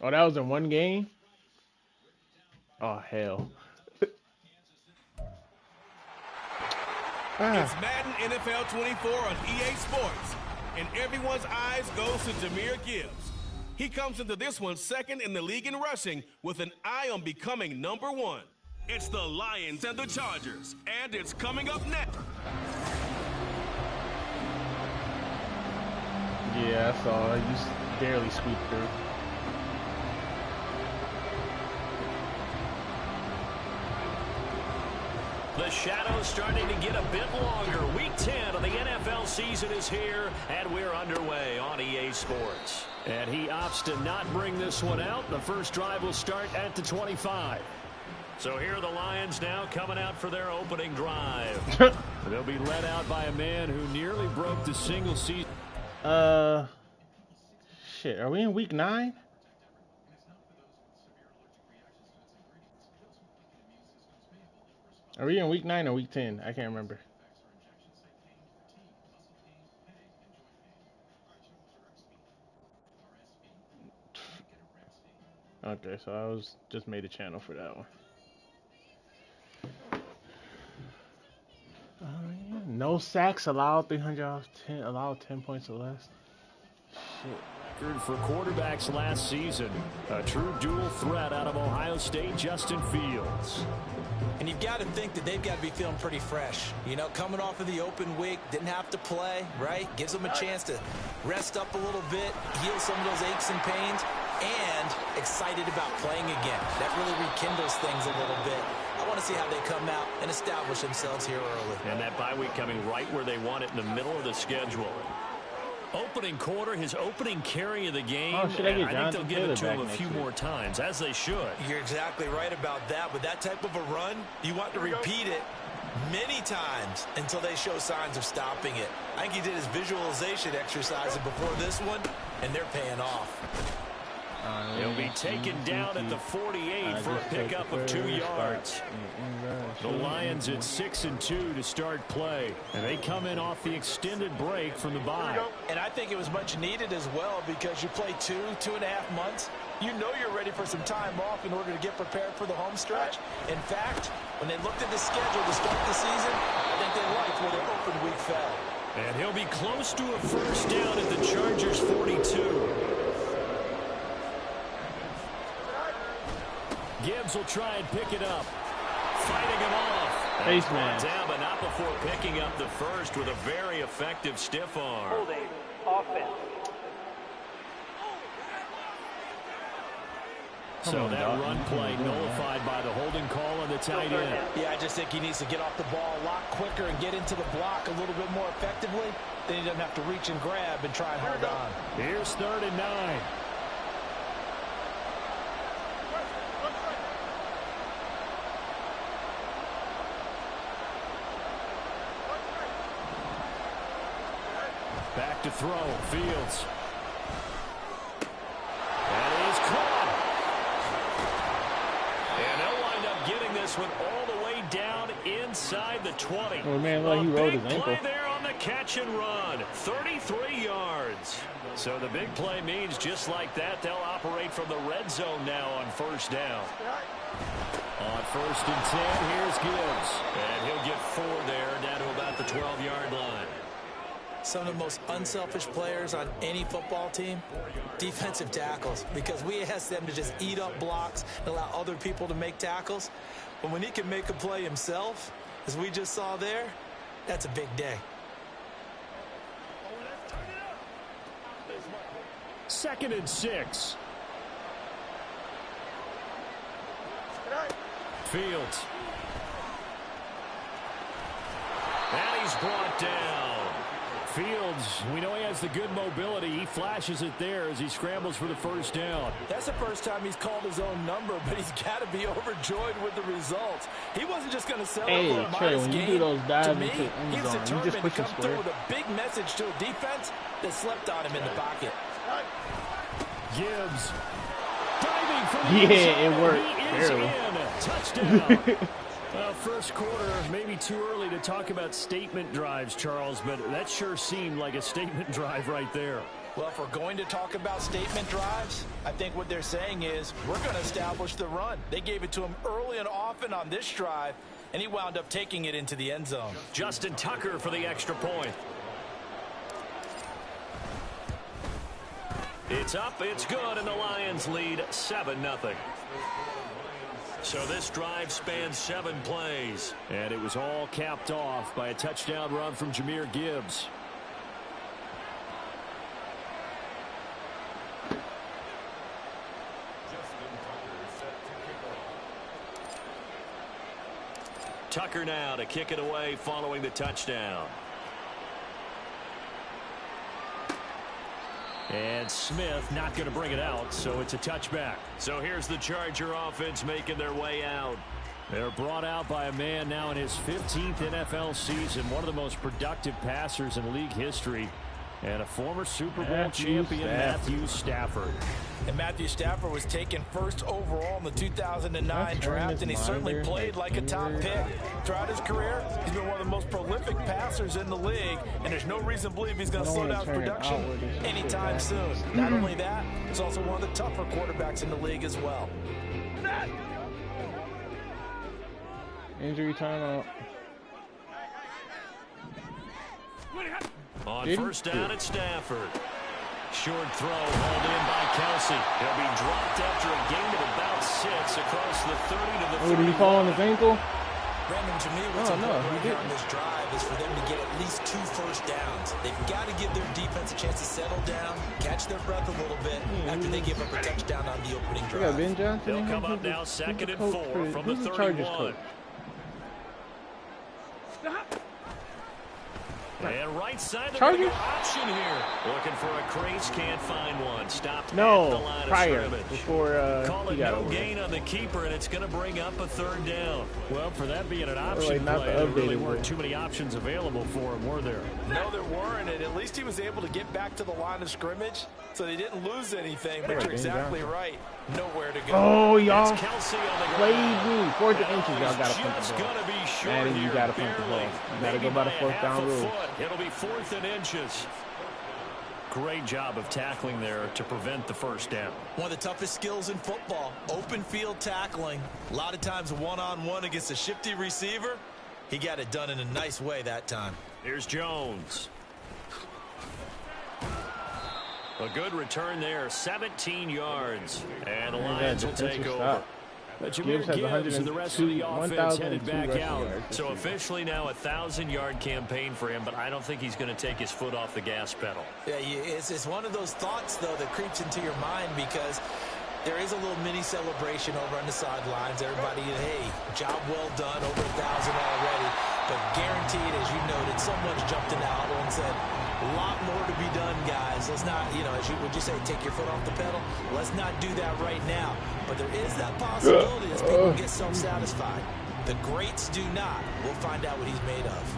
Oh, that was in one game? Oh, hell. It's Madden NFL 24 on EA Sports, and everyone's eyes goes to Jahmyr Gibbs. He comes into this one second in the league in rushing with an eye on becoming #1. It's the Lions and the Chargers, and it's coming up next. Yeah, I saw it. You barely squeaked through. The shadow's starting to get a bit longer. Week 10 of the NFL season is here, and we're underway on EA Sports. And he opts to not bring this one out. The first drive will start at the 25. So here are the Lions now coming out for their opening drive. They'll be led out by a man who nearly broke the single season. Shit, are we in week 9? Are we in week 9 or week 10? I can't remember. Okay, so I was just made a channel for that one. Yeah. No sacks allowed, 300 off 10, allowed 10 points or less. Shit. For quarterbacks last season, a true dual threat out of Ohio State, Justin Fields. And you've got to think that they've got to be feeling pretty fresh. You know, coming off of the open week, didn't have to play, right? Gives them a chance to rest up a little bit, heal some of those aches and pains, and excited about playing again. That really rekindles things a little bit. I want to see how they come out and establish themselves here early. And that bye week coming right where they want it, in the middle of the schedule. Opening quarter, his opening carry of the game. Oh, should I think they'll Jonathan give Taylor it to him a back few next more times, as they should. You're exactly right about that. With that type of a run, you want to repeat it many times until they show signs of stopping it. I think he did his visualization exercises before this one, and they're paying off. He'll be taken down at the 48 for a pickup of 2 yards. The Lions at 6-2 to start play, and they come in off the extended break from the bye. And I think it was much needed as well, because you play 2.5 months. You know you're ready for some time off in order to get prepared for the home stretch. In fact, when they looked at the schedule to start the season, I think they liked where their open week fell. And he'll be close to a first down at the Chargers 42. Gibbs will try and pick it up. Fighting him off. Face man. Down, but not before picking up the first with a very effective stiff arm. Holding offense. So that run play nullified by the holding call on the tight end. Yeah, I just think he needs to get off the ball a lot quicker and get into the block a little bit more effectively. Then he doesn't have to reach and grab and try and hold on. Here's 3rd and 9. Back to throw. Fields. That is caught. And they'll wind up getting this one all the way down inside the 20. Oh, man, like he rolled his ankle. Play there on the catch and run. 33 yards. So the big play means just like that, they'll operate from the red zone now on first down. On 1st and 10, here's Gibbs. And he'll get 4 there, down to about the 12-yard line. Some of the most unselfish players on any football team, defensive tackles, because we ask them to just eat up blocks and allow other people to make tackles. But when he can make a play himself, as we just saw there, that's a big day. 2nd and 6. Fields. And he's brought down. Fields, we know he has the good mobility. He flashes it there as he scrambles for the first down. That's the first time he's called his own number, but he's got to be overjoyed with the results. He wasn't just going to settle for a Trey, modest when you game. do those dives To me, into the he end was zone, you determined just to push him come through square. with a big message to a defense that slept on him in the pocket. Gibbs. Diving for the Yeah, it worked. He is Barely. in. Touchdown. Well, first quarter, maybe too early to talk about statement drives, Charles, but that sure seemed like a statement drive right there. Well, if we're going to talk about statement drives, I think what they're saying is we're going to establish the run. They gave it to him early and often on this drive, and he wound up taking it into the end zone. Justin Tucker for the extra point. It's up, it's good, and the Lions lead 7-0. So this drive spans 7 plays, and it was all capped off by a touchdown run from Jahmyr Gibbs. Tucker now to kick it away following the touchdown. And Smith not going to bring it out, so it's a touchback. So here's the Charger offense making their way out. They're brought out by a man now in his 15th NFL season, one of the most productive passers in league history, and a former Super Bowl champion, Matthew Stafford. And Matthew Stafford was taken first overall in the 2009 draft, and he certainly played like a top pick. Throughout his career, he's been one of the most prolific passers in the league, and there's no reason to believe he's going to slow down his production anytime soon. Not only that, he's also one of the tougher quarterbacks in the league as well. Injury timeout. On first down at Stafford. Short throw hauled in by Kelsey. He'll be dropped after a gain of about 6 across the 30 to the 30. Oh, did he fall on his ankle? Brandon, to me, what's important right here on this drive is for them to get at least 2 first downs. They've got to give their defense a chance to settle down, catch their breath a little bit after they give up a touchdown on the opening drive. Ben Johnson. They'll come up now 2nd and 4 from the 31. And right side of the option here. Looking for a crease, can't find one. Stopped at the line of scrimmage. Before call it no gain on the keeper, and it's going to bring up a 3rd down. Well, for that being an option play, there really weren't too many options available for him, were there? No, there weren't, and at least he was able to get back to the line of scrimmage, so they didn't lose anything. But you're exactly right. Nowhere to go. Oh, y'all played me. 4th inches, y'all got to punt the ball. And you got to punt the ball. You got to go by the 4th down rule. It'll be 4th and inches. Great job of tackling there to prevent the first down. One of the toughest skills in football, open field tackling. A lot of times one-on-one against a shifty receiver. He got it done in a nice way that time. Here's Jones. A good return there, 17 yards. And the Lions will take over. But Jahmyr Gibbs and the rest of the offense headed back out. So officially now a 1,000-yard campaign for him, but I don't think he's going to take his foot off the gas pedal. Yeah, it's one of those thoughts, though, that creeps into your mind because there is a little mini celebration over on the sidelines. Everybody, hey, job well done, over 1,000 already. But guaranteed, as you noted, someone's jumped in the huddle and said, a lot more to be done, guys. Let's not, would you say, take your foot off the pedal? Let's not do that right now. But there is that possibility as people get self-satisfied. The greats do not. We'll find out what he's made of.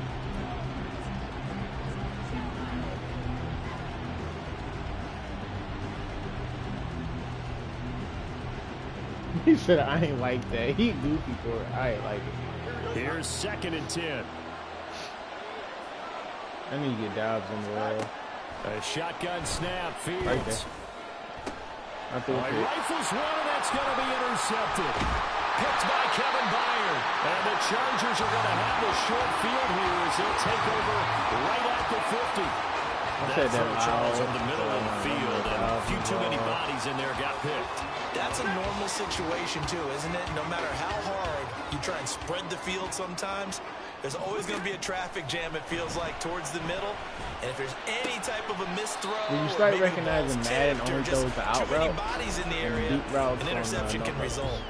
He said, I ain't like that. He goofy for it. I ain't like it. Here's 2nd and 10. I need to get Dobbs in the way. A shotgun snap, Fields. Right there. Rifles one, and that's going to be intercepted. Picked by Kevin Byard. And the Chargers are going to have the short field here as they'll take over right at the 50. That throw, Charles, in the middle of the field, and a few too many bodies in there got picked. That's a normal situation, too, isn't it? No matter how hard you try and spread the field sometimes, there's always going to be a traffic jam, it feels like, towards the middle. And if there's any type of a missed throw, when you start recognizing Madden only throws the out route, bodies in the area, an interception can result.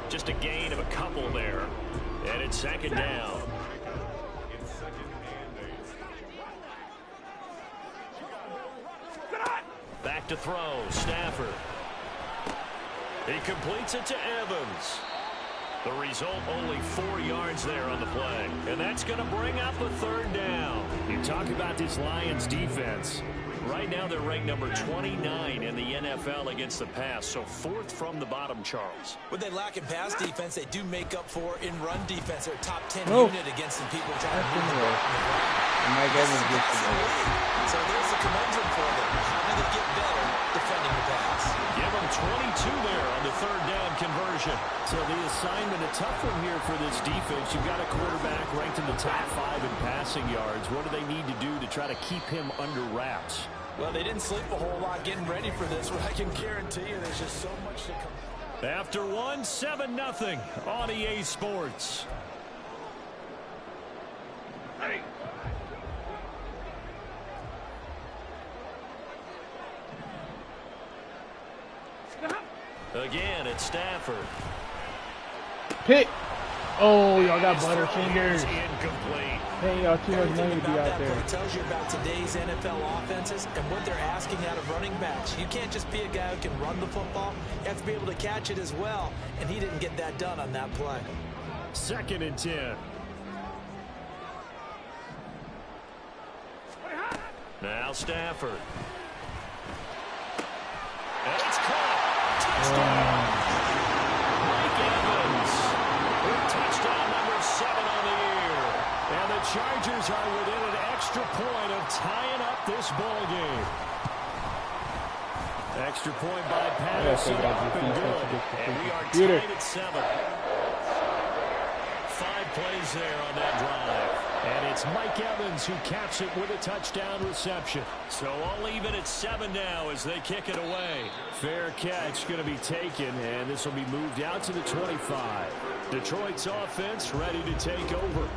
Just a gain of a couple there. And it's 2nd down. Back to throw, Stafford. He completes it to Evans. The result, only 4 yards there on the play. And that's going to bring up a 3rd down. You talk about this Lions defense. Right now they're ranked number 29 in the NFL against the pass. So 4th from the bottom, Charles. When they lack in pass defense, they do make up for in run defense. They're a top 10 unit against the people trying to move the ball. Mike Evans gets the ball. So there's the conundrum for them. How do they get from 22 there on the third down conversion. So the assignment, a tough one here for this defense. You've got a quarterback ranked in the top 5 in passing yards. What do they need to do to try to keep him under wraps? Well, they didn't sleep a whole lot getting ready for this, but I can guarantee you there's just so much to come. After 1, 7-0 on EA Sports. Hey. Again, it's Stafford. Pick. Oh, y'all got butterfingers. Incomplete. Hey, y'all too much money to be out there. It tells you about today's NFL offenses and what they're asking out of running backs. You can't just be a guy who can run the football. You have to be able to catch it as well, and he didn't get that done on that play. 2nd and 10. Now Stafford. And it's caught. Touchdown. Mike Evans. Touchdown number 7 on the year. And the Chargers are within an extra point of tying up this ball game. Extra point by Patterson. Up and good. And we are tied at 7. 5 plays there on that drive. And it's Mike Evans who caps it with a touchdown reception. So all even at 7 now as they kick it away. Fair catch going to be taken, and this will be moved out to the 25. Detroit's offense ready to take over.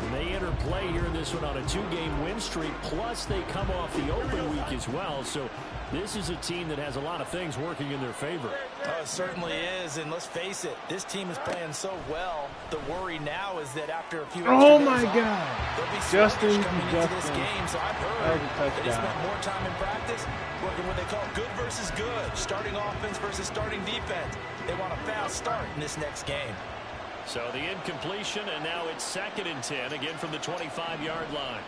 And they enter play here in this one on a 2-game win streak, plus they come off the open week as well. So this is a team that has a lot of things working in their favor. Oh, it certainly is, and let's face it, this team is playing so well. The worry now is that after a few oh my God, there'll be Justin coming into this game. So I've heard that he spent more time in practice working what they call good versus good, starting offense versus starting defense. They want a fast start in this next game. So the incompletion, and now it's 2nd and 10, again from the 25-yard line.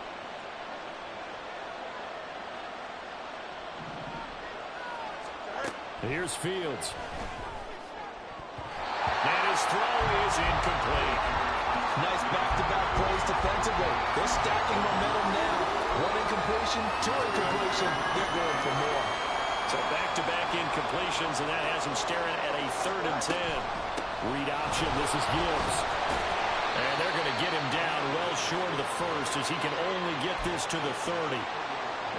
Here's Fields. And his throw is incomplete. Nice back-to-back plays defensively. They're stacking momentum now. 1 incompletion, 2 incompletion. They're going for more. So back-to-back incompletions, and that has him staring at a 3rd and 10. Read option, this is Gibbs. And they're going to get him down well short of the first as he can only get this to the 30.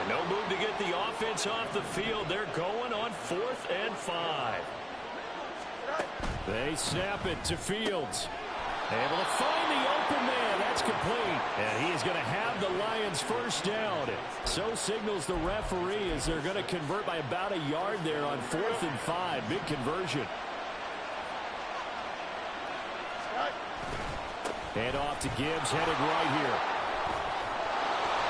And no move to get the offense off the field. They're going on 4th and 5. They snap it to Fields. Able to find the open man. That's complete. And he is going to have the Lions first down. So signals the referee as they're going to convert by about a yard there on 4th and 5. Big conversion. And off to Gibbs, headed right here.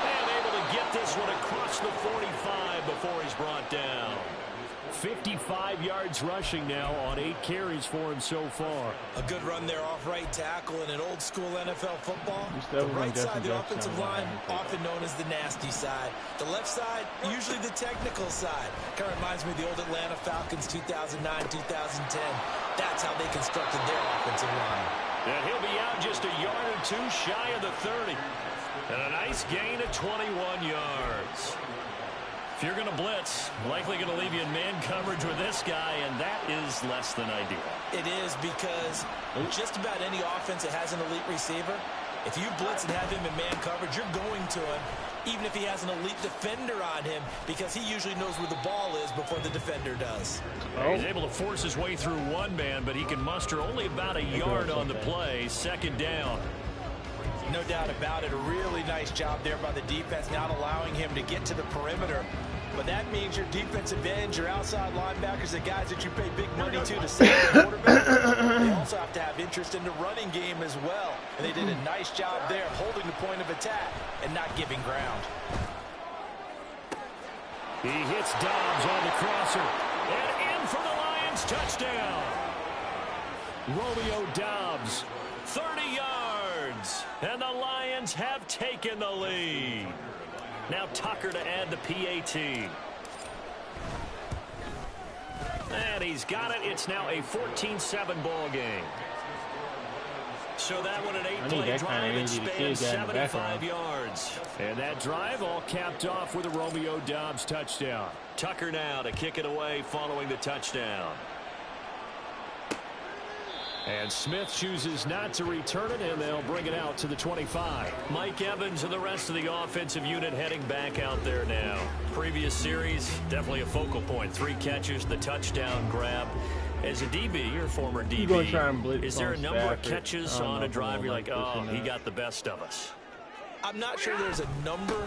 And able to get this one across the 45 before he's brought down. 55 yards rushing now on 8 carries for him so far. A good run there off right tackle in an old school NFL football. The right side of the offensive line, often known as the nasty side. The left side, usually the technical side. Kind of reminds me of the old Atlanta Falcons 2009-2010. That's how they constructed their offensive line. And he'll be out just a yard or 2 shy of the 30. And a nice gain of 21 yards. If you're going to blitz, likely going to leave you in man coverage with this guy, and that is less than ideal. It is, because just about any offense that has an elite receiver, if you blitz and have him in man coverage, you're going to him, even if he has an elite defender on him, because he usually knows where the ball is before the defender does. He's able to force his way through one man, but he can muster only about a yard on the play. 2nd down. No doubt about it. A really nice job there by the defense, not allowing him to get to the perimeter. But that means your defensive ends, your outside linebackers, the guys that you pay big money to save the quarterback, they also have to have interest in the running game as well. And they did a nice job there of holding the point of attack and not giving ground. He hits Dobbs on the crosser. And in for the Lions, touchdown. Romeo Dobbs, 30 yards. And the Lions have taken the lead. Now Tucker to add the PAT. And he's got it. It's now a 14-7 ball game. So that one an 8-play drive and spans 75 yards. And that drive all capped off with a Romeo Doubs touchdown. Tucker now to kick it away following the touchdown. And Smith chooses not to return it, and they'll bring it out to the 25. Mike Evans and the rest of the offensive unit heading back out there now. Previous series, definitely a focal point. 3 catches, the touchdown grab. As a DB, your former DB, is there a number of catches on a drive you're like, oh, he got the best of us? I'm not sure there's a number,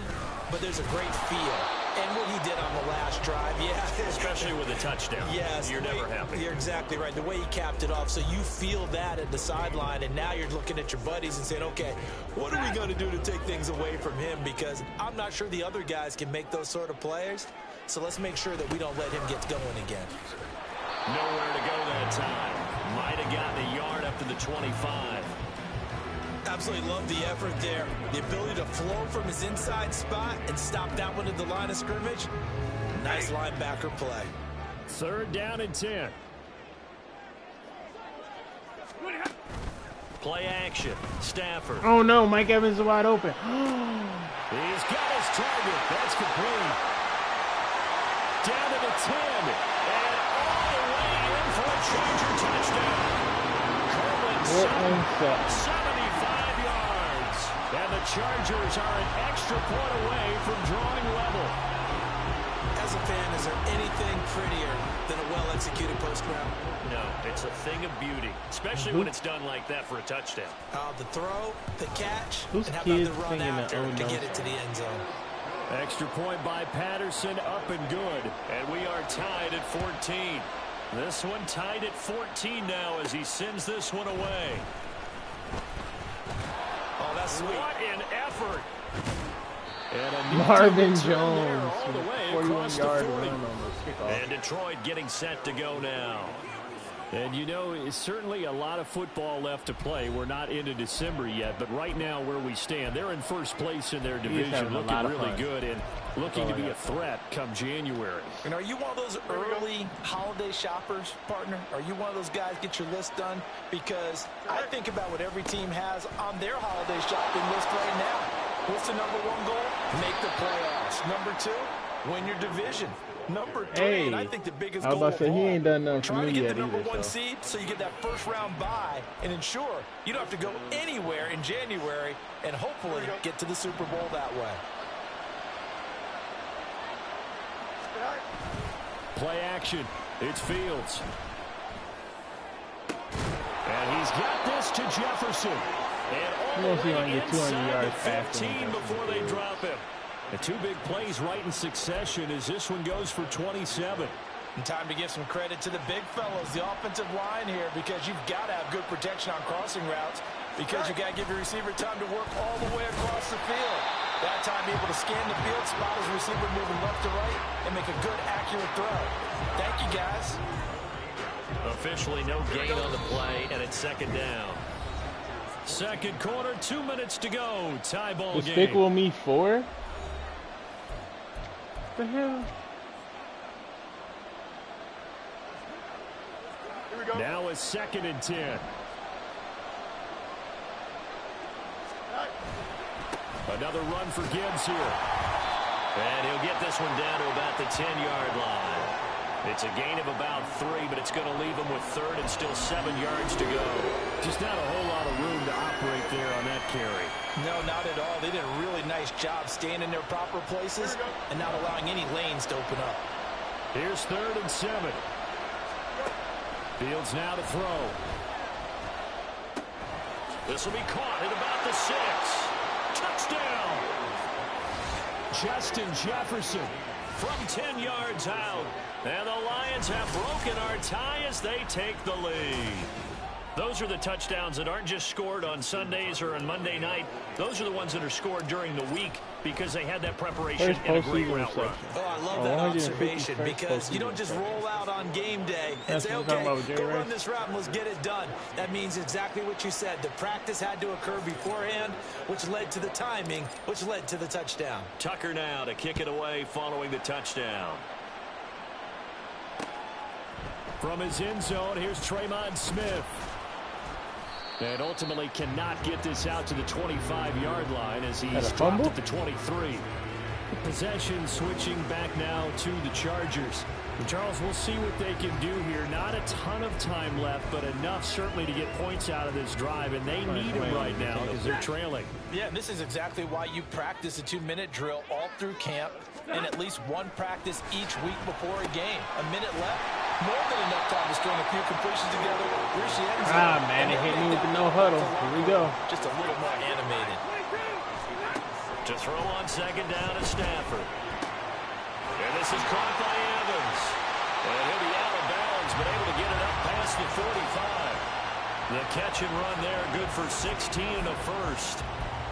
but there's a great feel. And what he did on the last drive, yeah. Especially with a touchdown. Yes. You're never happy. You're exactly right. The way he capped it off, so you feel that at the sideline, and now you're looking at your buddies and saying, okay, what are we going to do to take things away from him? Because I'm not sure the other guys can make those sort of plays. So let's make sure that we don't let him get going again. Nowhere to go that time. Might have gotten a yard up to the 25. Absolutely love the effort there. The ability to flow from his inside spot and stop that one at the line of scrimmage. Nice linebacker play. 3rd down and 10. Play action. Stafford. Oh, no. Mike Evans is wide open. He's got his target. That's complete. Down to the 10. And all the way in for a Charger touchdown. Kirtland 75 yards. And the Chargers are an extra point away from drawing level. As a fan, is there anything prettier than a well-executed post route? No, it's a thing of beauty, especially when it's done like that for a touchdown. The throw, the catch, Who's and how kids about the run singing after the to get it to the end zone. Extra point by Patterson, up and good. And we are tied at 14. This one tied at 14 now as he sends this one away. Oh, that's sweet. What an effort. And Marvin Jones, all the way 41-yard run on the kickoff. And Detroit getting set to go now. And, you know, it's certainly a lot of football left to play. We're not into December yet, but right now where we stand, they're in first place in their division, looking really good and looking to be a threat come January. And are you one of those early holiday shoppers, partner? Are you one of those guys get your list done? Because I think about what every team has on their holiday shopping list right now. What's the number 1 goal? Make the playoffs. Number 2, win your division. Number 3, and I think the biggest goal of all, he ain't done nothing for trying me to get yet the number either, 1 seed so you get that first-round bye and ensure you don't have to go anywhere in January and hopefully get to the Super Bowl that way. Play action. It's Fields. And he's got this to Jefferson. And all the way inside the 15 before they drop him. The 2 big plays right in succession as this one goes for 27. And time to give some credit to the big fellows, the offensive line here, because you've got to have good protection on crossing routes because you got to give your receiver time to work all the way across the field. That time be able to scan the field, spot his receiver moving left to right, and make a good, accurate throw. Thank you, guys. Officially no gain on the play, and it's 2nd down. 2nd quarter, 2 minutes to go. Tie ball game. Despicable Me 4? What the hell? Now it's 2nd and 10. Another run for Gibbs here. And he'll get this one down to about the 10-yard line. It's a gain of about 3, but it's going to leave him with 3rd and still 7 yards to go. Just not a whole lot of room to operate there on that carry. No, not at all. They did a really nice job staying in their proper places and not allowing any lanes to open up. Here's 3rd and 7. Fields now to throw. This will be caught at about the 6. Touchdown! Justin Jefferson from 10 yards out. And the Lions have broken our tie as they take the lead. Those are the touchdowns that aren't just scored on Sundays or on Monday night. Those are the ones that are scored during the week because they had that preparation and a great route run. Oh, I love that observation because you don't just roll out on game day and say, okay, go run this route and let's get it done. That means exactly what you said. The practice had to occur beforehand, which led to the timing, which led to the touchdown. Tucker now to kick it away following the touchdown. From his end zone, here's Traymon Smith. And ultimately cannot get this out to the 25-yard line as he's dropped at the 23. Possession switching back now to the Chargers. And Charles, we'll see what they can do here. Not a ton of time left, but enough certainly to get points out of this drive, and they need them right now because they're trailing. Yeah, and this is exactly why you practice a 2-minute drill all through camp and at least one practice each week before a game. A minute left, more than enough time to string a few completions together. Here she ends. Man, they hit me with the no huddle. Here we go. Just a little more animated. To throw on second down is Stafford. And this is caught by Evans. And he'll be out of bounds, but able to get it up past the 45. The catch and run there, good for 16 and a first.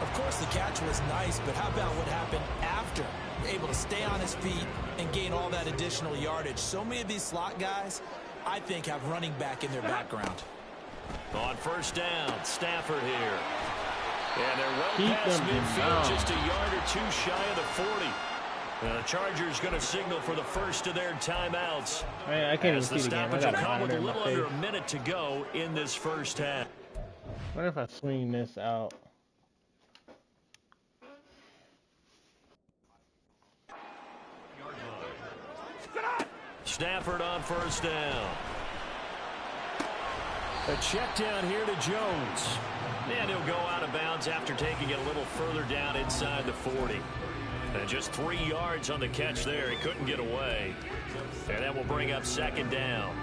Of course, the catch was nice, but how about what happened after? Able to stay on his feet and gain all that additional yardage. So many of these slot guys, I think, have running back in their background. On first down, Stafford here. And they're well past midfield, just a yard or two shy of the 40. The Chargers going to signal for the first of their timeouts. Man, I can't even see the game. I got come with a little under a minute to go in this first half. What if I swing this out? Stafford on first down. A check down here to Jones. And he'll go out of bounds after taking it a little further down inside the 40. And just 3 yards on the catch there. He couldn't get away. And that will bring up second down.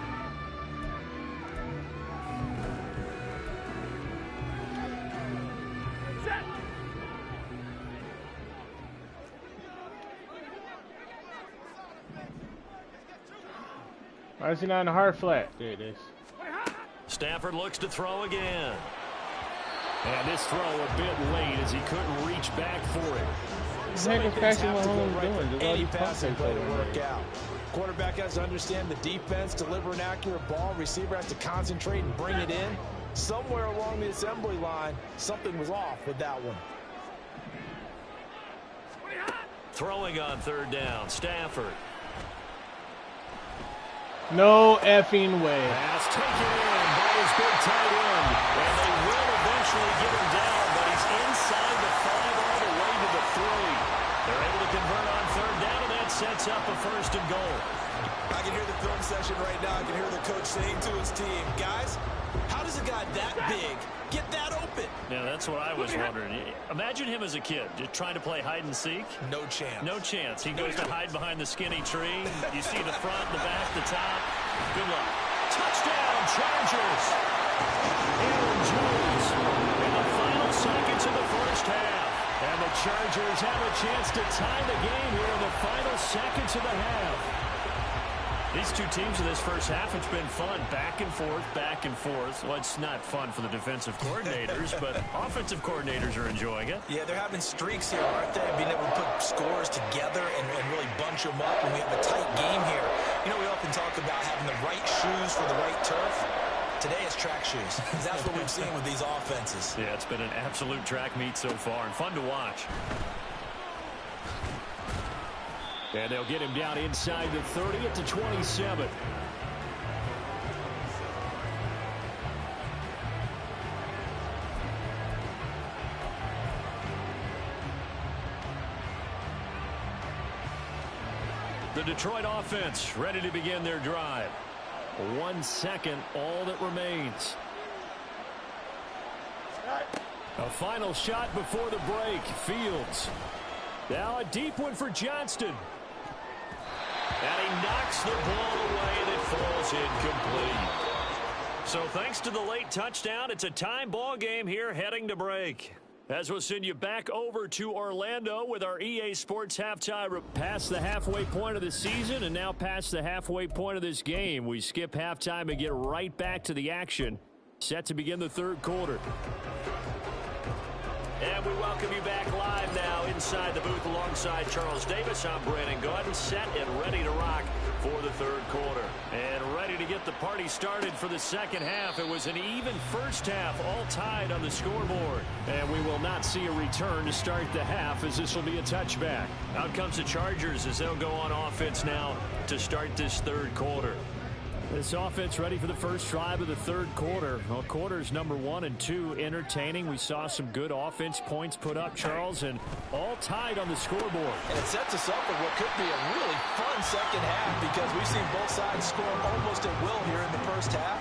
Why is he not in the hard flat? There it is. Stafford looks to throw again. And this throw a bit late as he couldn't reach back for it. What the heck is Patrick Mahomes doing? Just all these passing play to work out. Quarterback has to understand the defense, deliver an accurate ball. Receiver has to concentrate and bring it in. Somewhere along the assembly line, something was off with that one. Throwing on third down, Stafford. No effing way. Pass taken in by his big tight end. And they will eventually get him down, but he's inside the 5 all the way to the 3. They're able to convert on third down, and that sets up a first and goal. I can hear the film session right now. I can hear the coach saying to his team, guys, how does a guy that big get that open? Yeah, that's what I was wondering. Imagine him as a kid, just trying to play hide and seek. No chance. No chance. He goes to hide behind the skinny tree. You see the front, the back, the top. Good luck. Touchdown, Chargers. Aaron Jones in the final seconds of the first half. And the Chargers have a chance to tie the game here in the final seconds of the half. These two teams in this first half, it's been fun. Back and forth, back and forth. Well, it's not fun for the defensive coordinators, but offensive coordinators are enjoying it. Yeah, they're having streaks here, aren't they? Being able to put scores together and really bunch them up, and we have a tight game here. You know, we often talk about having the right shoes for the right turf. Today it's track shoes. That's what we've seen with these offenses. Yeah, it's been an absolute track meet so far and fun to watch. And they'll get him down inside the 30 at the 27. The Detroit offense ready to begin their drive. 1 second, all that remains. A final shot before the break. Fields. Now a deep one for Johnston. And he knocks the ball away, and it falls incomplete. So thanks to the late touchdown, it's a time ball game here heading to break. As we'll send you back over to Orlando with our EA Sports halftime. Past the halfway point of the season and now past the halfway point of this game. We skip halftime and get right back to the action. Set to begin the third quarter. And we welcome you back live now inside the booth alongside Charles Davis. I'm Brandon Gaudin, set and ready to rock for the third quarter. And ready to get the party started for the second half. It was an even first half, all tied on the scoreboard. And we will not see a return to start the half, as this will be a touchback. Out comes the Chargers as they'll go on offense now to start this third quarter. This offense ready for the first drive of the third quarter. Well, quarters number 1 and 2 entertaining. We saw some good offense points put up, Charles, and all tied on the scoreboard. And it sets us up for what could be a really fun second half because we've seen both sides score almost at will here in the first half.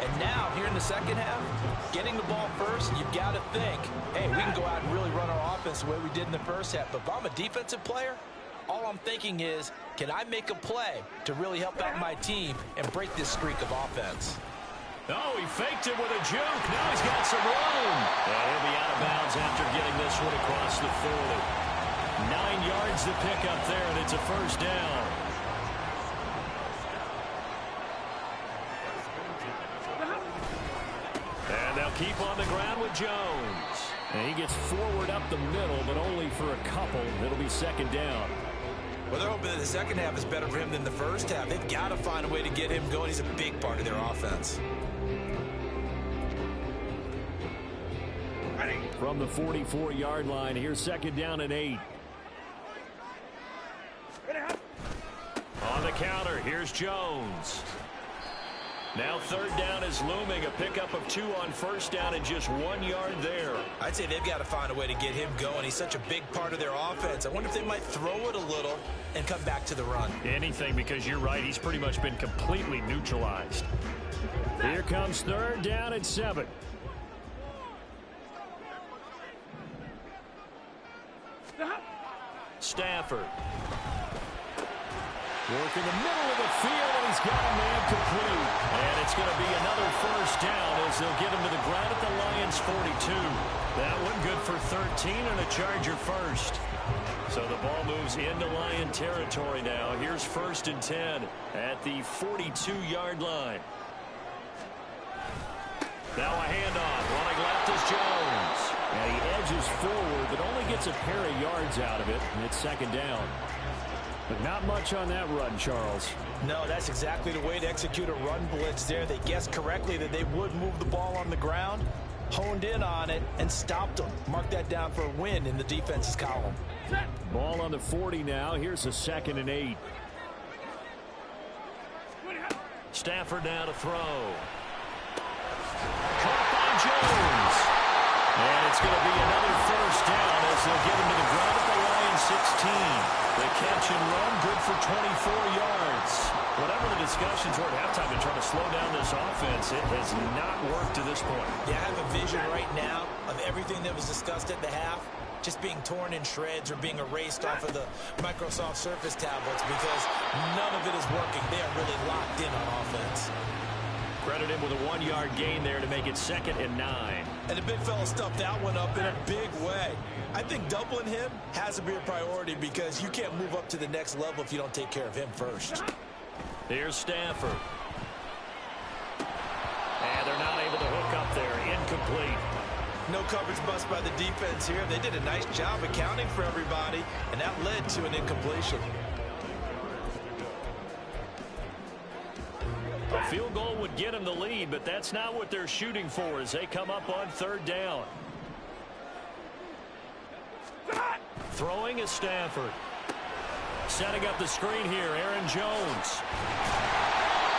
And now, here in the second half, getting the ball first, you've got to think, hey, we can go out and really run our offense the way we did in the first half. But if I'm a defensive player, all I'm thinking is, can I make a play to really help out my team and break this streak of offense? Oh, he faked it with a juke. Now he's got some room. And he'll be out of bounds after getting this one across the 40. 9 yards to pick up there, and it's a first down. And they'll keep on the ground with Jones. And he gets forward up the middle, but only for a couple. It'll be second down. Well, they're hoping that the second half is better for him than the first half. They've got to find a way to get him going. He's a big part of their offense. From the 44-yard line, here's second down and 8. On the counter, here's Jones. Now third down is looming. A pickup of 2 on first down and just 1 yard there. I'd say they've got to find a way to get him going. He's such a big part of their offense. I wonder if they might throw it a little and come back to the run. Anything, because you're right. He's pretty much been completely neutralized. Here comes third down and 7. Stafford. Work in the middle of the field, and he's got a man complete. And it's going to be another first down as they'll get him to the ground at the Lions' 42. That one good for 13 and a Charger first. So the ball moves into Lion territory now. Here's first and 10 at the 42-yard line. Now a handoff. Running left is Jones. And he edges forward, but only gets a pair of yards out of it, and it's second down. But not much on that run, Charles. No, that's exactly the way to execute a run blitz there. They guessed correctly that they would move the ball on the ground, honed in on it, and stopped them. Mark that down for a win in the defense's column. Ball on the 40 now. Here's a second and 8. Stafford now to throw. Caught by Jones. And it's going to be another first down as they'll get him to the ground at the Lions' 16. The catch and run, good for 24 yards. Whatever the discussions were at halftime to try to slow down this offense, it has not worked to this point. Yeah, I have a vision right now of everything that was discussed at the half just being torn in shreds or being erased off of the Microsoft Surface tablets because none of it is working. They are really locked in on offense. Credit him with a 1 yard gain there to make it second and 9. And the big fella stuffed that one up in a big way. I think doubling him has to be a priority because you can't move up to the next level if you don't take care of him first. Here's Stafford. And they're not able to hook up there. Incomplete. No coverage bust by the defense here. They did a nice job accounting for everybody, and that led to an incompletion. A field goal would get them the lead, but that's not what they're shooting for as they come up on third down. Throwing is Stafford. Setting up the screen here, Aaron Jones.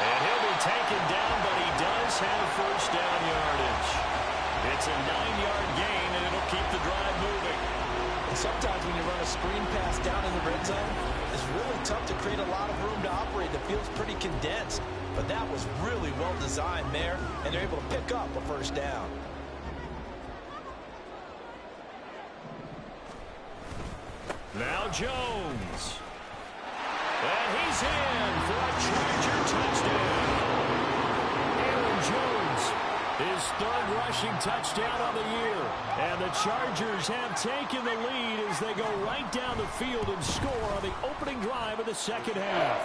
And he'll be taken down, but he does have first down yardage. It's a 9-yard gain, and it'll keep the drive moving. And sometimes when you run a screen pass down in the red zone, it's really tough to create a lot of room to operate. The field's pretty condensed. But that was really well designed there, and they're able to pick up a first down. Now Jones. And he's in for a Charger touchdown. Aaron Jones, his third rushing touchdown on the year. And the Chargers have taken the lead as they go right down the field and score on the opening drive of the second half.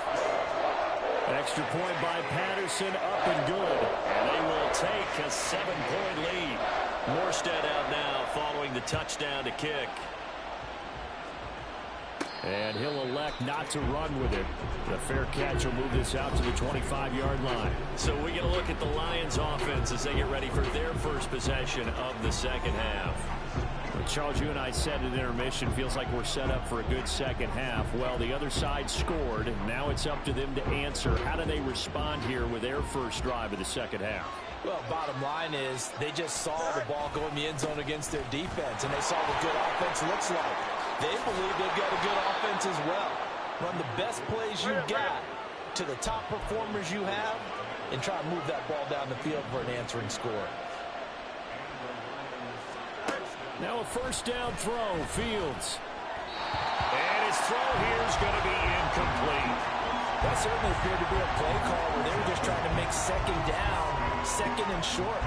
Extra point by Patterson, up and good. And they will take a 7-point lead. Morstead out now following the touchdown to kick. And he'll elect not to run with it. The fair catch will move this out to the 25-yard line. So we get a look at the Lions offense as they get ready for their first possession of the second half. Charles, you and I said at intermission, feels like we're set up for a good second half. Well, the other side scored, and now it's up to them to answer. How do they respond here with their first drive of the second half? Well, bottom line is they just saw the ball go in the end zone against their defense, and they saw what good offense looks like. They believe they've got a good offense as well. Run the best plays you've got to the top performers you have, and try to move that ball down the field for an answering score. Now a first down throw, Fields. And his throw here is going to be incomplete. That certainly appeared to be a play call where they were just trying to make second down, second and short.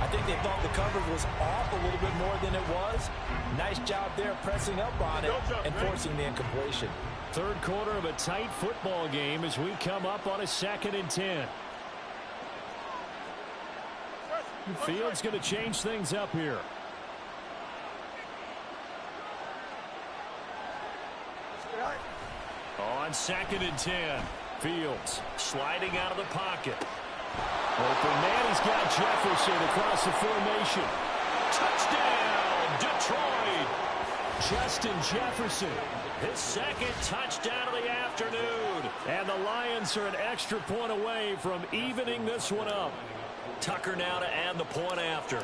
I think they thought the coverage was off a little bit more than it was. Nice job there pressing up on it and forcing the incompletion. Third quarter of a tight football game as we come up on a 2nd and 10. Fields going to change things up here. On 2nd and 10, Fields sliding out of the pocket. Open man, he's got Jefferson across the formation. Touchdown, Detroit! Justin Jefferson, his second touchdown of the afternoon. And the Lions are an extra point away from evening this one up. Tucker now to add the point after.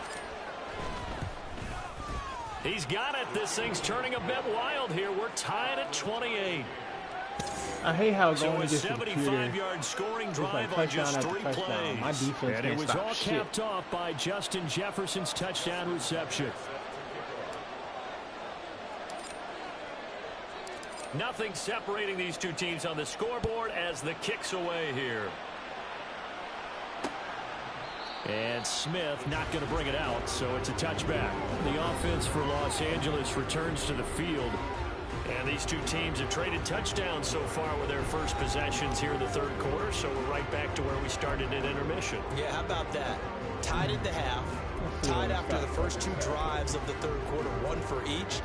He's got it. This thing's turning a bit wild here. We're tied at 28. I hate how going So against a the computer 75-yard scoring is drive like on touchdown just after 3 touchdown. plays. My defense And it can't was stop all shit. capped off by Justin Jefferson's touchdown reception. Nothing separating these two teams on the scoreboard as the kick's away here. And Smith not going to bring it out, so it's a touchback. The offense for Los Angeles returns to the field. And these two teams have traded touchdowns so far with their first possessions here in the third quarter, so we're right back to where we started at intermission. Yeah, how about that? Tied at the half, tied after the first 2 drives of the third quarter, 1 for each.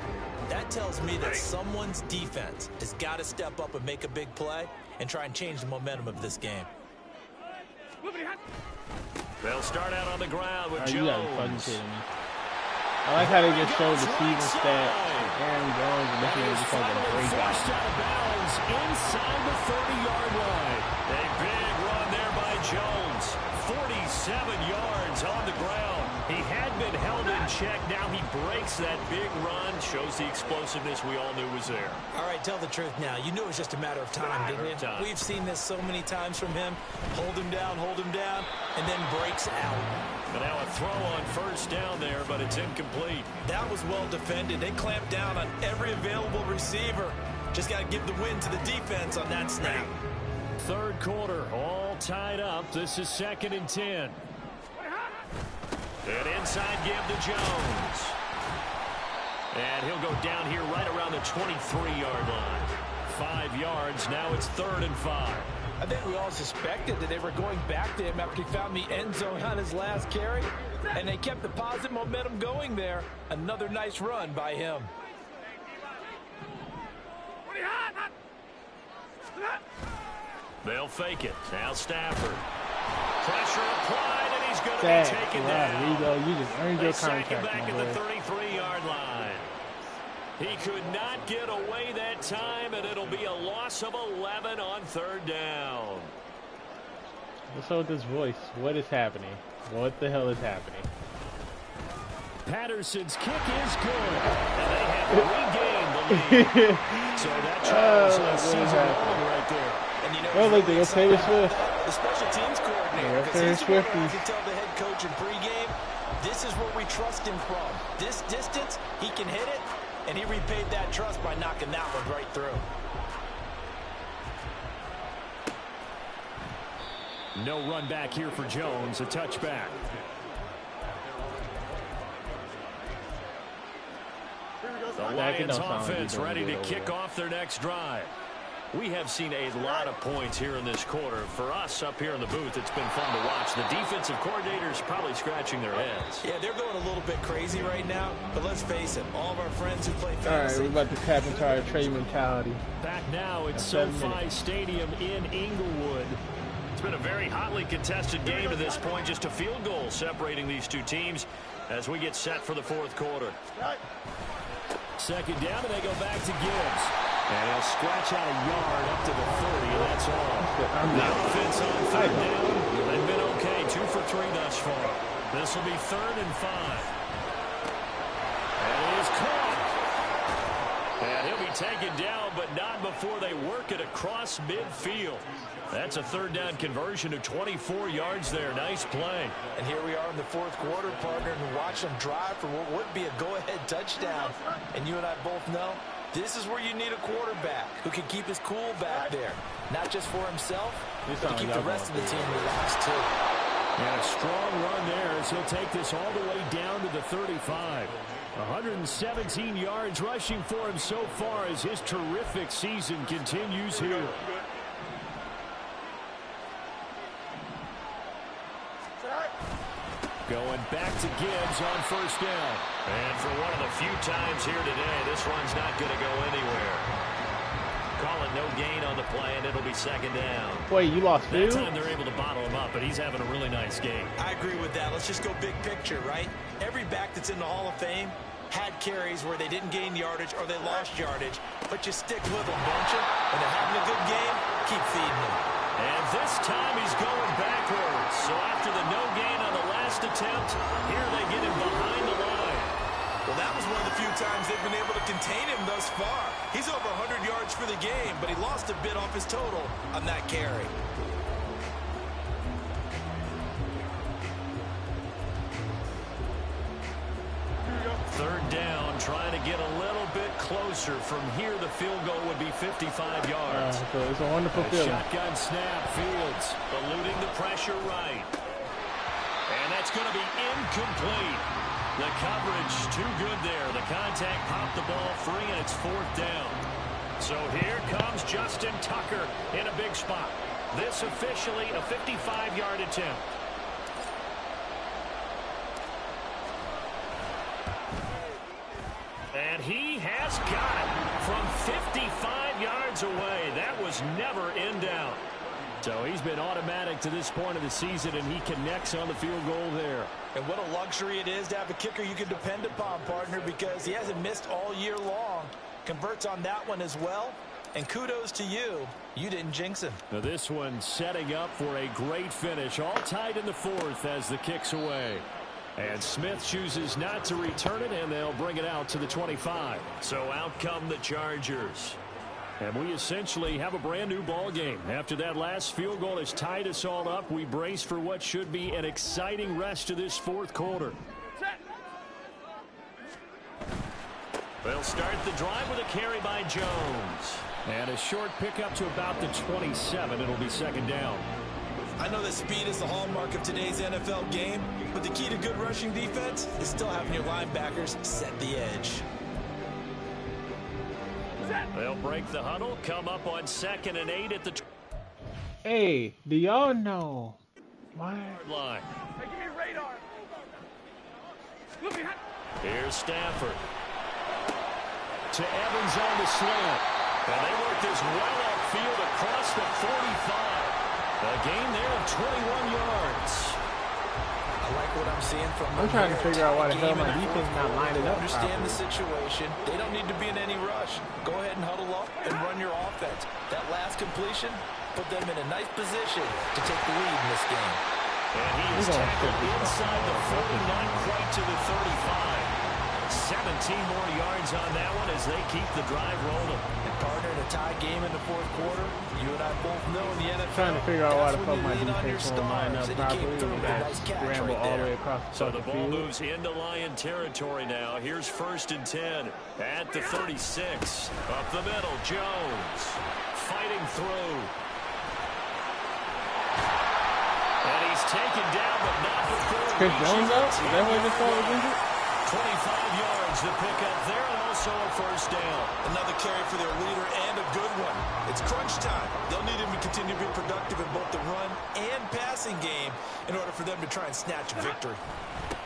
That tells me that someone's defense has got to step up and make a big play and try and change the momentum of this game. They'll start out on the ground with You gotta be fucking Jones. kidding me. I like how they just showed the season stat. Aaron Jones and this man just having a great guy. Forced out of bounds inside the 30-yard line. A big run there by Jones. 47 yards on the ground. He had been held in check. Now he breaks that big run. Shows the explosiveness we all knew was there. All right, tell the truth now. You knew it was just a matter of time, didn't you? We've seen this so many times from him. Hold him down, and then breaks out. But now a throw on first down there, but it's incomplete. That was well defended. They clamped down on every available receiver. Just got to give the win to the defense on that snap. Third quarter, all tied up. This is 2nd and 10. An inside give to Jones. And he'll go down here right around the 23-yard line. 5 yards. Now it's 3rd and 5. I think we all suspected that they were going back to him after he found the end zone on his last carry. And they kept the positive momentum going there. Another nice run by him. They'll fake it. Now Stafford. Pressure applied, and he's going to Zach, be taken down. Rigo, you just earned your They sack him contract, back my at the boy. 33-yard line. He could not get away that time, and it'll be a loss of 11 on 3rd down. What's up with this voice? What is happening? What the hell is happening? Patterson's kick is good, and they have regained the lead. So that Charles season rolling right there. And you know, Oh, look, they go Taylor Swift. the special teams coordinator. Yeah, Because he's the one who Swifties. can tell the head coach in pregame, this is where we trust him from. This distance, he can hit it, and he repaid that trust by knocking that one right through. No run back here for Jones, a touchback. The Lions offense ready to kick off their next drive. We have seen a lot of points here in this quarter. For us up here in the booth, it's been fun to watch. The defensive coordinators probably scratching their heads. Yeah, they're going a little bit crazy right now, but let's face it, all of our friends who play All right, fantasy, we're about to tap into our trade mentality. Back now at That's 7 SoFi minutes. Stadium in Inglewood. It's been a very hotly contested game to this point. Just a field goal separating these two teams as we get set for the fourth quarter. Second down, and they go back to Gibbs. And he'll scratch out a yard up to the 30, and that's all. The offense on third down, they've been okay. 2 for 3 thus far. This will be 3rd and 5. And it is caught. And he'll be taken down, but not before they work it across midfield. That's a 3rd down conversion to 24 yards there. Nice play. And here we are in the fourth quarter, partner, and watch them drive for what would be a go-ahead touchdown. And you and I both know this is where you need a quarterback who can keep his cool back there. Not just for himself, but to keep the rest of the team relaxed, too. And a strong run there as he'll take this all the way down to the 35. 117 yards rushing for him so far as his terrific season continues here. Going back to Gibbs on first down. And for one of the few times here today, this one's not going to go anywhere. Call it no gain on the play, and it'll be 2nd down. Wait, you lost two? That time they're able to bottle him up, but he's having a really nice game. I agree with that. Let's just go big picture, right? Every back that's in the Hall of Fame had carries where they didn't gain yardage or they lost yardage, but you stick with them, don't you? When they're having a good game, keep feeding them. And this time he's going backwards. So after the no gain on the last attempt, here they get him behind the line. Well, that was one of the few times they've been able to contain him thus far. He's over 100 yards for the game, but he lost a bit off his total on that carry. Third down, trying to get a little bit closer. From here, the field goal would be 55 yards. So it's a wonderful feeling. Shotgun snap, Fields eluding the pressure right. And that's going to be incomplete. The coverage too good there. The contact popped the ball free, and it's 4th down. So here comes Justin Tucker in a big spot. This officially a 55-yard attempt. And he has got it from 55 yards away. That was never in doubt. So he's been automatic to this point of the season, and he connects on the field goal there. And what a luxury it is to have a kicker you can depend upon, partner, because he hasn't missed all year long. Converts on that one as well. And kudos to you. You didn't jinx him. Now this one setting up for a great finish. All tied in the 4th as the kick's away. And Smith chooses not to return it, and they'll bring it out to the 25. So out come the Chargers. And we essentially have a brand new ball game. After that last field goal has tied us all up, we brace for what should be an exciting rest to this 4th quarter. They'll start the drive with a carry by Jones. And a short pickup to about the 27. It'll be 2nd down. I know that speed is the hallmark of today's NFL game, but the key to good rushing defense is still having your linebackers set the edge. They'll break the huddle, come up on 2nd and 8 at the Hey, do y'all know why? line. Here's Stafford. To Evans on the slant. And they work this well upfield across the 45. A gain there of 21 yards. I like what I'm seeing from them. I'm trying to figure out why the hell my defense not lining up Understand properly. the situation. They don't need to be in any rush. Go ahead and huddle up and run your offense. That last completion put them in a nice position to take the lead in this game. And he is tackled inside the 40, not quite to the 35. 17 more yards on that one as they keep the drive rolling. And partner, in a tie game in the 4th quarter, you and I both know in the NFL, Trying to figure out why the fuck my that's when you lean on your defense won't line up stars, and properly. you came through We with a got nice catch scramble right all the there. way across the So the fucking ball field. moves into Lion territory now. Here's 1st and 10 at the 36. Up the middle, Jones fighting through. And he's taken down, but not before. Chris Jones up? Is that what this call was injured? 25 yards to pick up there, and also a 1st down. Another carry for their leader and a good one. It's crunch time. They'll need him to continue to be productive in both the run and passing game in order for them to try and snatch a victory.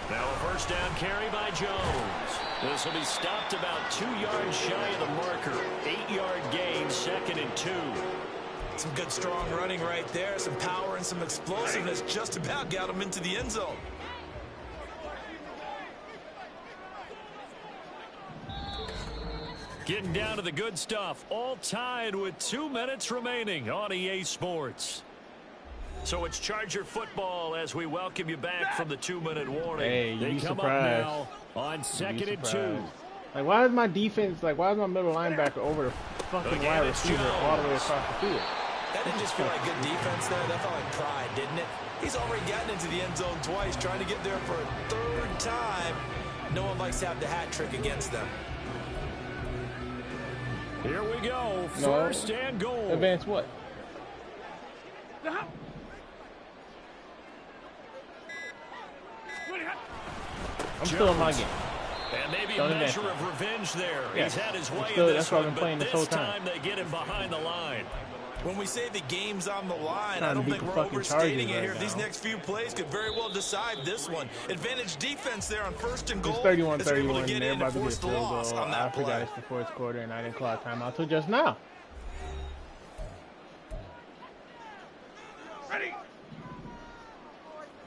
Now a 1st down carry by Jones. This will be stopped about 2 yards shy of the marker. 8-yard gain, 2nd and 2. Some good strong running right there. Some power and some explosiveness just about got him into the end zone. Getting down to the good stuff. All tied with 2 minutes remaining on EA Sports. So it's Charger football as we welcome you back from the 2-minute warning. Hey, they come surprised. up now on 2nd and 2. Like, why is my defense, like, why is my middle linebacker over the fucking wide receiver all the way across the field? That didn't just feel like good defense there. That felt like pride, didn't it? He's already gotten into the end zone twice, trying to get there for a 3rd time. No one likes to have the hat trick against them. Here we go. First and goal. Advance what? I'm still in my game. And maybe a measure of revenge there. Yes. He's had his way Still, in this one, but this time they get him behind the line. When we say the game's on the line, I don't think we're overstating it here. Right These next few plays could very well decide this one. Advantage defense there on 1st and goal. It's 31-31, and get they're in about to force get a the field loss goal. on that I forgot play. it's the 4th quarter, and I didn't call a timeout till just now. Ready.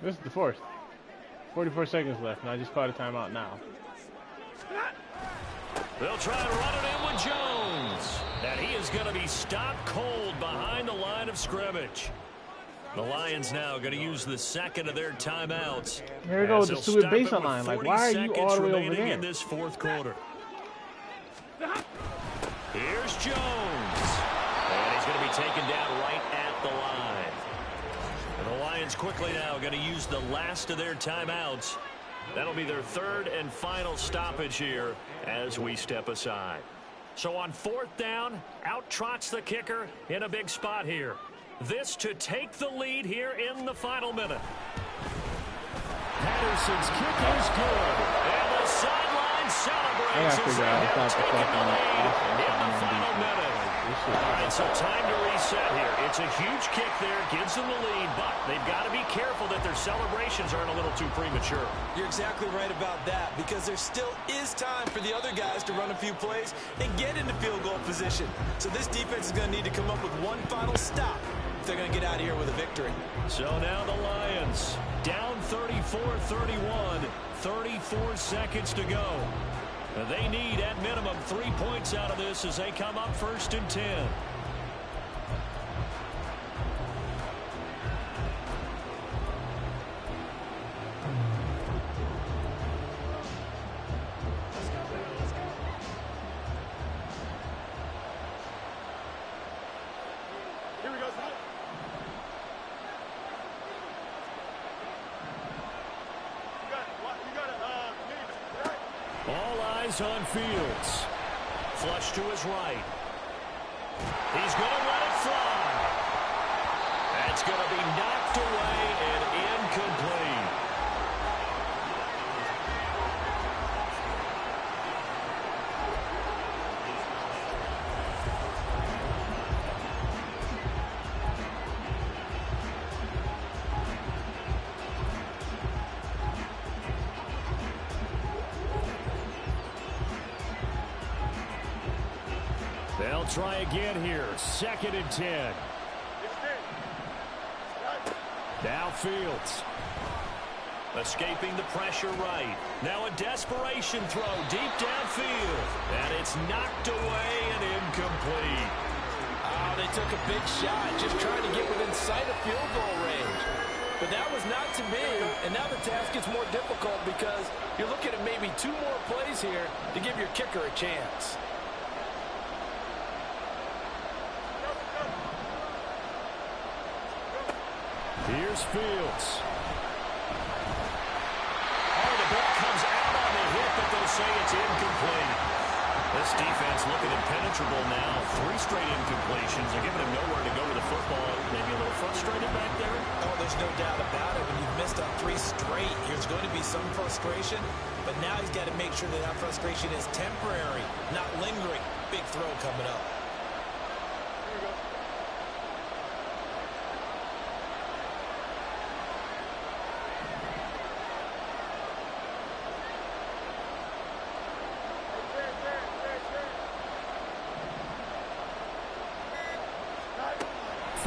This is the 4th. 44 seconds left, and I just called a timeout now. They'll try to run it in with Jones. And he is going to be stopped cold behind the line of scrimmage. The Lions now going to use the 2nd of their timeouts. Here we go with the stupid baseline. Like, why are you all the way over there? In this 4th quarter. Here's Jones. And he's going to be taken down right at the line. And the Lions quickly now going to use the last of their timeouts. That'll be their 3rd and final stoppage here as we step aside. So on 4th down, out trots the kicker in a big spot here. This to take the lead here in the final minute. Patterson's kick is good. And the sideline celebrates as they have taken the lead in the final minute. All right, so time to reset here. It's a huge kick there, gives them the lead, but they've got to be careful that their celebrations aren't a little too premature. You're exactly right about that, because there still is time for the other guys to run a few plays and get into field goal position. So this defense is going to need to come up with one final stop if they're going to get out of here with a victory. So now the Lions down 34-31, 34 seconds to go. They need, at minimum, 3 points out of this as they come up 1st and 10. Here we go. All eyes on Fields. Flush to his right. He's going to let it fly. That's going to be knocked away and incomplete. They'll try again here. 2nd and 10. Now Fields. Escaping the pressure right. Now a desperation throw deep downfield. And it's knocked away and incomplete. Oh, they took a big shot, just trying to get within sight of field goal range. But that was not to be, and now the task gets more difficult because you're looking at maybe 2 more plays here to give your kicker a chance. Here's Fields. Oh, the ball comes out on the hit, but they'll say it's incomplete. This defense looking impenetrable now. 3 straight incompletions. They're giving him nowhere to go with the football. Maybe a little frustrated back there. Oh, there's no doubt about it. When you've missed on 3 straight, there's going to be some frustration. But now he's got to make sure that that frustration is temporary, not lingering. Big throw coming up.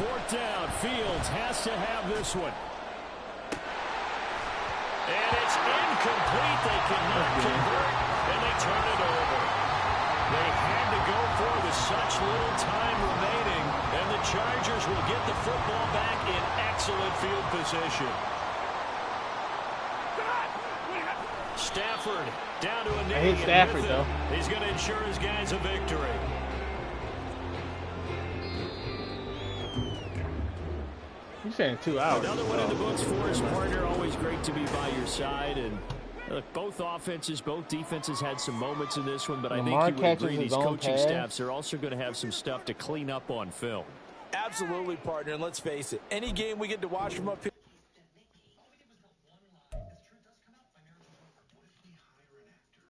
4th down. Fields has to have this one. And it's incomplete. They cannot convert, and they turn it over. They had to go for it with such little time remaining, and the Chargers will get the football back in excellent field position. Stafford down to a knee. I hate Stafford, though. He's going to ensure his guys a victory. You're saying 2 hours. Another one in the books for his partner. Always great to be by your side. And look, both offenses, both defenses had some moments in this one, but I think you would agree these coaching staffs are also going to have some stuff to clean up on film. Absolutely, partner. And let's face it, any game we get to watch from up here,